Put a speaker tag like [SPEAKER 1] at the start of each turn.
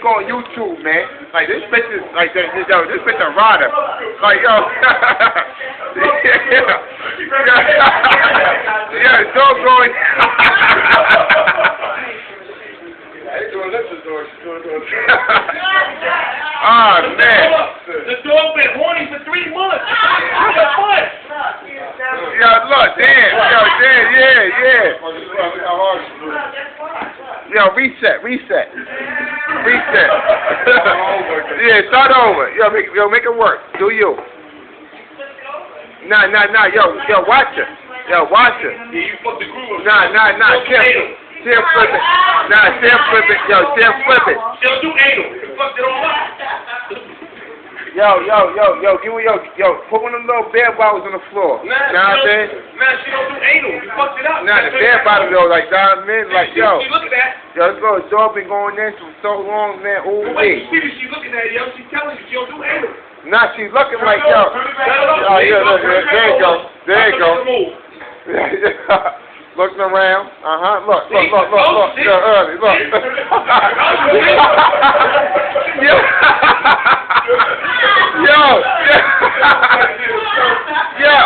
[SPEAKER 1] go on YouTube, man. Like, this bitch is, like, yo, this bitch a rider. Like, yo. Yeah, dog going. Oh, man.
[SPEAKER 2] The dog been horny for 3 months.
[SPEAKER 1] Yo, look, Dan. Yo, Dan, yeah. Yo, reset. Yeah, start over. Yo, make it work. Do you. Nah. Yo, watch it.
[SPEAKER 2] Yeah, you fucked the groove.
[SPEAKER 1] Nah. Still flip it. Nah, still flip it. Yo, still flip it.
[SPEAKER 2] She'll do anal. You fucked it all up.
[SPEAKER 1] Yo, put one of them little bear bottles on the floor.
[SPEAKER 2] Nah,
[SPEAKER 1] Nah, man.
[SPEAKER 2] Nah, she don't do anal. You fucked it up.
[SPEAKER 1] Nah, the bear bottle though, like man, like yo.
[SPEAKER 2] She looking at.
[SPEAKER 1] Yo, this little dog been going there for so long, man. Ooh,
[SPEAKER 2] But wait, she looking at it, yo. She's telling you she don't do anal.
[SPEAKER 1] Nah, she's looking like yo. Oh yeah, look, there you go. Looking around. Look. Yo, early, look. Yo.